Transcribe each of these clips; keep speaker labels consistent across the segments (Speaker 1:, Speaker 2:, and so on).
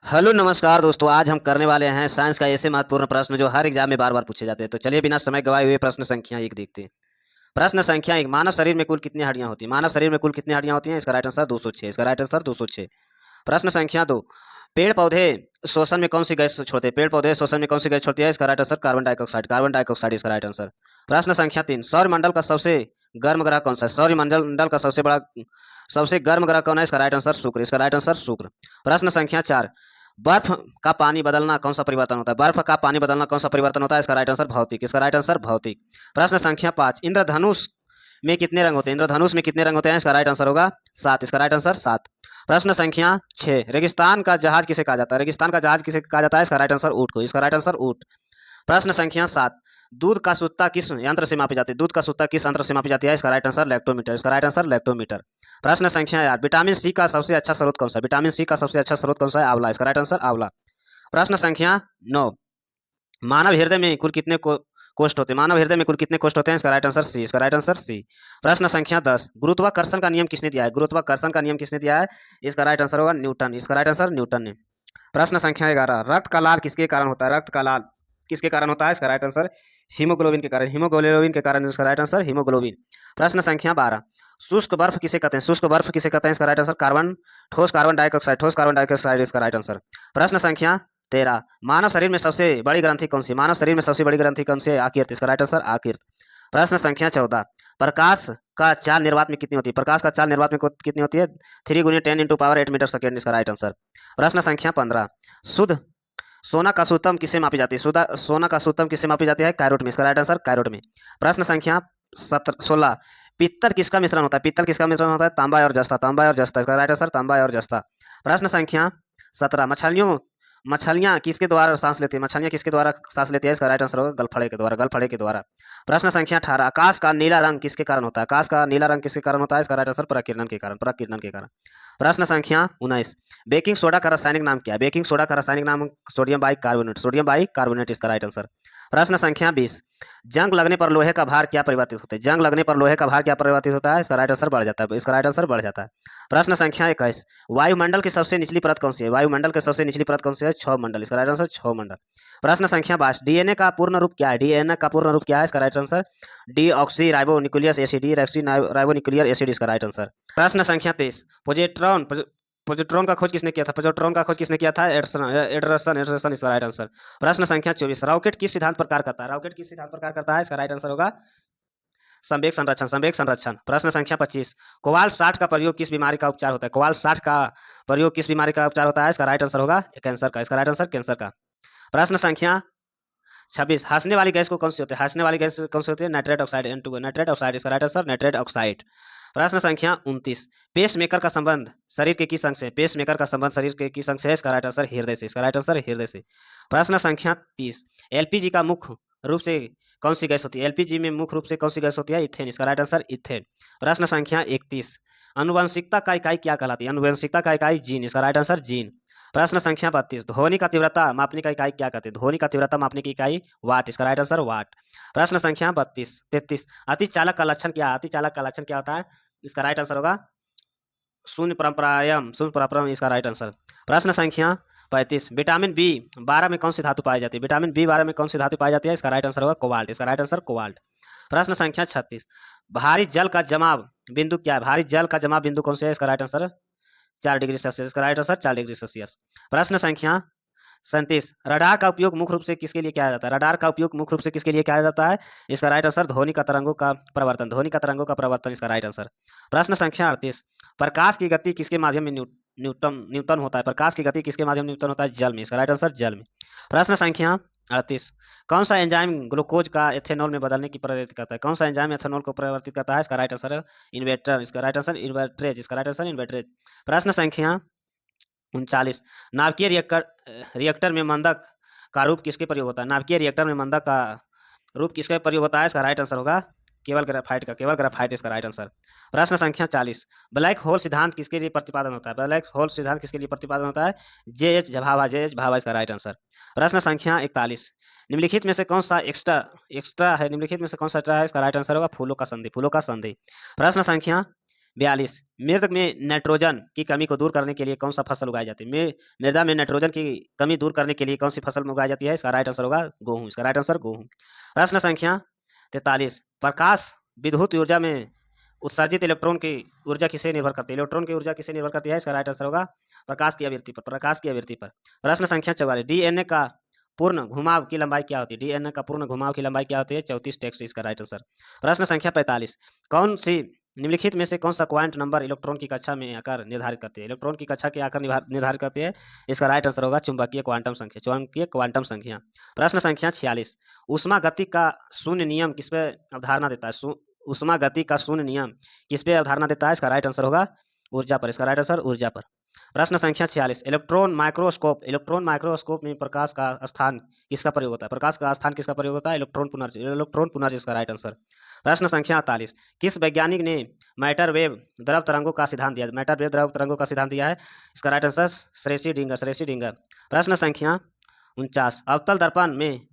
Speaker 1: Hello नमस्कार दोस्तों, आज हम करने वाले हैं साइंस का ऐसे महत्वपूर्ण प्रश्न जो हर एग्जाम में बार बार पूछे जाते हैं। तो चलिए बिना समय गवाए हुए प्रश्न संख्या एक देखते हैं। प्रश्न संख्या एक, मानव शरीर में कुल कितनी हड्डियां होती हैं? मानव शरीर में कुल कितनी हड्डियां होती हैं? इसका राइट आंसर 206। इसका राइट आंसर 206। प्रश्न संख्या दो, पेड़ पौधे श्वसन में कौन सी गैस छोड़ते हैं? पेड़ पौधे श्वसन में कौन सी गैस छोड़ती है? इसका right answer carbon dioxide. Carbon dioxide इसका राइट आंसर। प्रश्न संख्या तीन, सौरमंडल का सबसे गर्म ग्रह कौन सा है? सौरमंडल का सबसे गर्म ग्रह कौन है? इसका राइट आंसर शुक्र। इसका राइट आंसर शुक्र। प्रश्न संख्या चार, बर्फ का पानी बदलना कौन सा परिवर्तन होता है? बर्फ का पानी बदलना कौन सा परिवर्तन होता है? इसका राइट आंसर भौतिक। इसका राइट आंसर भौतिक। प्रश्न संख्या पाँच, इंद्रधनुष में कितने रंग होते हैं? इंद्रधनुष में कितने रंग होते हैं? इसका राइट आंसर होगा 7। इसका राइट आंसर 7। प्रश्न संख्या 6, रेगिस्तान का जहाज किसे कहा जाता है? रेगिस्तान का जहाज किसे कहा जाता है? इसका राइट आंसर ऊंट को। इसका राइट आंसर ऊंट। प्रश्न संख्या 7, दूध का शुद्धता किस यंत्र से मापी जाती है? दूध का शुद्धता किस यंत्र से मापी जाती है? इसका राइट आंसर लैक्टोमीटर। इसका राइट आंसर लैक्टोमीटर। प्रश्न संख्या 8, विटामिन सी का सबसे अच्छा स्रोत कौन सा है? विटामिन सी का सबसे अच्छा स्रोत कौन सा है? आंवला। इसका राइट आंसर आंवला। प्रश्न संख्या 9, मानव हृदय में कुल कितने कोष्ठ होते हैं? मानव हृदय में कुल कितने कोष्ठ होते हैं? इसका राइट आंसर सी। इसका राइट आंसर सी। प्रश्न संख्या 10, गुरुत्वाकर्षण का नियम किसने दिया है? गुरुत्वाकर्षण का नियम किसने दिया है? इसका राइट आंसर होगा न्यूटन। इसका राइट आंसर न्यूटन ने। प्रश्न संख्या 11, रक्त का लाल किसके कारण होता है? रक्त का लाल किसके कारण होता है? इसका राइट आंसर हीमोग्लोबिन के कारण। हीमोग्लोबिन के कारण। इसका राइट आंसर हीमोग्लोबिन। प्रश्न संख्या 12, शुष्क बर्फ किसे कहते हैं? शुष्क बर्फ किसे कहते हैं? इसका राइट आंसर कार्बन ठोस कार्बन डाइऑक्साइड। ठोस कार्बन डाइऑक्साइड इसका राइट आंसर। प्रश्न संख्या 13, मानव शरीर में सबसे बड़ी ग्रंथि कौन सी? मानव शरीर में सबसे बड़ी ग्रंथि कौन सी है? आकीर्त। इसका राइट आंसर आकीर्त। प्रश्न संख्या 14, प्रकाश का चाल निर्वात में कितनी होती है? प्रकाश का चाल निर्वात में कितनी होती है? 3 × 10⁻⁸ मीटर सेकेंड। इसका राइट आंसर। प्रश्न संख्या 15, शुद्ध सोना का सूत्रम किससे मापी जाती है? सोना का सूत्रम किससे मापी जाती है? कैरोट में। इसका राइट आंसर कैरोट में। प्रश्न संख्या 16, पित्तल किसका मिश्रण होता है? पित्तल किसका मिश्रण होता है? तांबा और जस्ता। तांबा और जस्ता। इसका राइट आंसर तांबा और जस्ता। प्रश्न संख्या 17, मछलियां किसके द्वारा सांस लेती है? मछलियां किसके द्वारा सांस लेती है? इसका राइट आंसर होगा गलफड़े के द्वारा। गलफड़े के द्वारा। प्रश्न संख्या 18, आकाश का नीला रंग किसके कारण होता है? आकाश का नीला रंग किसके कारण होता है? इसका राइट आंसर प्रकीर्णन के कारण। प्रकीर्णन के कारण। प्रश्न संख्या 19, बेकिंग सोडा का रासायनिक नाम क्या है? बेकिंग सोडा का रासायनिक नाम सोडियम बाइकार्बोनेट। सोडियम बाइकार्बोनेट इसका राइट आंसर। प्रश्न संख्या 20, जंग लगने पर लोहे का भार क्या परिवर्तित होता है? जंग लगने पर लोहे का भार क्या परिवर्तित होता है? इसका राइट आंसर बढ़ जाता है। इसका राइट आंसर बढ़ जाता है। प्रश्न संख्या 21, वायुमंडल की सबसे निचली परत कौन सी है? वायुमंडल की सबसे निचली परत कौन सी है? क्षौर मंडल। इसका राइट आंसर क्षौर मंडल। प्रश्न संख्या 22, डीएनए का पूर्ण रूप क्या है? डीएनए का पूर्ण रूप क्या है? इसका right answer deoxy ribo nucleus acid. Deoxy ribo nuclear acid इसका राइट आंसर। प्रश्न संख्या 23, पोजिट्रॉन का खोज किसने किया था? पोजिट्रॉन का खोज किसने किया था? एडरसन इसका राइट आंसर। प्रश्न संख्या 24, रॉकेट किस सिद्धांत पर कार्य करता है? रॉकेट किस सिद्धांत पर कार्य करता है? इसका राइट आंसर होगा संवेग संरक्षण। संवेग संरक्षण। प्रश्न संख्या 25, कोबाल्ट 60 का प्रयोग किस बीमारी का उपचार होता है? कोबाल्ट 60 का प्रयोग किस बीमारी का उपचार होता है? इसका राइट आंसर होगा कैंसर का। इसका राइट आंसर कैंसर का। प्रश्न संख्या 26, हंसने वाली गैस को कौन सी होती है? हंसने वाली गैस कौन सी होती है? Nitrate oxide N2O। Nitrate oxide इसका राइट आंसर नाइट्रेट ऑक्साइड। प्रश्न संख्या 29, पेस मेकर का संबंध शरीर के किस अंग से? पेस मेकर का संबंध शरीर के किस अंग से है? इसका राइट आंसर हृदय से। इसका राइट आंसर हृदय से। प्रश्न संख्या 30, एलपीजी का मुख्य रूप से कौन सी गैस होती है? एलपीजी में मुख्य रूप से कौन सी गैस होती है? इथेन। इसका राइट आंसर इथेन। प्रश्न संख्या 31, अनुवंशिकता का इकाई क्या कहलाती है? अनुवंशिकता का इकाई जीन। इसका राइट आंसर जीन। प्रश्न संख्या 32, ध्वनि का तीव्रता मापने का इकाई क्या कहते हैं? ध्वनि का तीव्रता मापने की इकाई वाट। इसका राइट आंसर वाट। प्रश्न संख्या 33, अति चालक का लक्षण क्या है? अति चालक का लक्षण क्या होता है? इसका राइट आंसर होगा शून्य परम्परायम। शून्य परम्परायम इसका राइट आंसर। प्रश्न संख्या 35, विटामिन B12 में कौन सी धातु पाई जाती है? विटामिन B12 में कौन सी धातु पाई जाती है? इसका राइट आंसर होगा कोबाल्ट। इसका राइट आंसर कोबाल्ट। प्रश्न संख्या 36, भारी जल का जमाव बिंदु क्या है? भारी जल का जमाव बिंदु कौन से है? इसका राइट आंसर 4 डिग्री सेल्सियस। इसका राइट आंसर 4 डिग्री सेल्सियस। प्रश्न संख्या 37, रडार का उपयोग मुख्य रूप से किसके लिए किया जाता है? रडार का उपयोग मुख्य रूप से किसके लिए किया जाता है? इसका राइट आंसर ध्वनि का तरंगों का प्रवर्तन। ध्वनि का तरंगों का प्रवर्तन इसका राइट आंसर। प्रश्न संख्या 38, प्रकाश की गति किसके माध्यम में न्यूटन होता है? प्रकाश की गति किसके माध्यम में न्यूटन होता है? जल में। इसका राइट आंसर जल में। प्रश्न संख्या 38, कौन सा एंजाइम ग्लूकोज का एथेनॉल में बदलने की प्रेरित करता है? कौन सा एंजाइम एथेनॉल को परिवर्तित करता है? इसका राइट आंसर इन्वर्टर। इसका राइट आंसर इन्वर्टरेज। इसका राइट आंसर इन्वर्टरेज। प्रश्न संख्या 39, नाभिकीय रिएक्टर में मंदक का रूप किसके प्रयोग होता है? नाभिकीय रिएक्टर में मंदक का रूप किसका प्रयोग होता है? इसका राइट आंसर होगा केवल ग्रेफाइट का। केवल ग्रेफाइट इसका राइट आंसर। प्रश्न संख्या 40, ब्लैक होल सिद्धांत किसके लिए प्रतिपादन होता है? ब्लैक होल सिद्धांत किसके लिए प्रतिपादन होता है? JH भाभा इसका राइट आंसर। प्रश्न संख्या 41, निम्नलिखित में से कौन सा एक्स्ट्रा है? निम्नलिखित में से कौन सा एक्स्ट्रा है? इसका राइट आंसर होगा फूलों का संधि। फूलों का संधि। प्रश्न संख्या 42 मृदा में नाइट्रोजन की कमी को दूर करने के लिए कौन सा फसल उगाई जाती है? मृदा में नाइट्रोजन की कमी दूर करने के लिए कौन सी फसल उगाई जाती है? इसका राइट आंसर होगा गेहूं। इसका राइट आंसर गेहूं। प्रश्न संख्या 43 प्रकाश विद्युत ऊर्जा में उत्सर्जित इलेक्ट्रॉन की ऊर्जा किसे निर्भर करती है? इलेक्ट्रॉन की ऊर्जा किसे निर्भर करती है? इसका राइट आंसर होगा प्रकाश की आवृत्ति पर। प्रकाश की आवृत्ति पर। प्रश्न संख्या 44 डीएनए का पूर्ण घुमाव की लंबाई क्या होती है? डीएनए का पूर्ण घुमाव की लंबाई क्या होती है? 34 टेक्स। इसका राइट आंसर। प्रश्न संख्या 45 कौन सी निम्नलिखित में से कौन सा क्वांट नंबर इलेक्ट्रॉन की कक्षा में आकार निर्धारित करती है? इलेक्ट्रॉन की कक्षा के आकार निर्धारित करती है? इसका राइट आंसर होगा चुंबकीय क्वांटम संख्या। चुंबकीय क्वांटम संख्या। प्रश्न संख्या 46 ऊष्मा गति का शून्य नियम किस पे अवधारणा देता है? ऊष्मा गति का शून्य नियम किस पे अवधारणा देता है? इसका राइट आंसर होगा ऊर्जा पर। इसका राइट आंसर ऊर्जा पर। प्रश्न संख्या 46 इलेक्ट्रॉन माइक्रोस्कोप में प्रकाश का स्थान किसका प्रयोग होता है? प्रकाश का स्थान किसका प्रयोग होता है? इलेक्ट्रॉन पुनर्ज। इसका राइट आंसर। प्रश्न संख्या 48 किस वैज्ञानिक ने मैटर वेव द्रव तरंगों का सिद्धांत दिया? मैटर वेव द्रव तरंगों का सिद्धांत दिया है? इसका राइट आंसर श्रेष्ठी-डिंगर। प्रश्न संख्या 49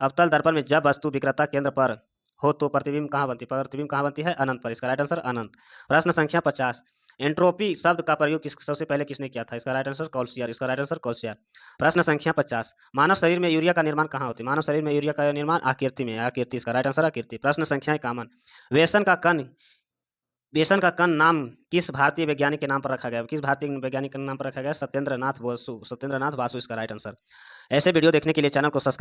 Speaker 1: अवतल दर्पण में जब वस्तु विकृता केंद्र पर हो तो प्रतिबिंब कहाँ बनती है? अनंत पर। इसका राइट आंसर अनंत। प्रश्न संख्या 50 एंट्रोपी शब्द का प्रयोग सबसे पहले किसने किया था? इसका राइट आंसर कॉल्सियर। इसका राइट आंसर कॉल्सियर। प्रश्न संख्या 50 मानव शरीर में यूरिया का निर्माण कहाँ होता है? मानव शरीर में यूरिया का निर्माण आकृति में। आकृति। इसका राइट आंसर आकृति। प्रश्न संख्या 51 बेसन का कण नाम किस भारतीय वैज्ञानिक के नाम पर रखा गया? किस भारतीय वैज्ञानिक के नाम पर रखा गया? सत्येंद्र नाथ बासु। इसका राइट आंसर। ऐसे वीडियो देखने के लिए चैनल को सब्सक्राइब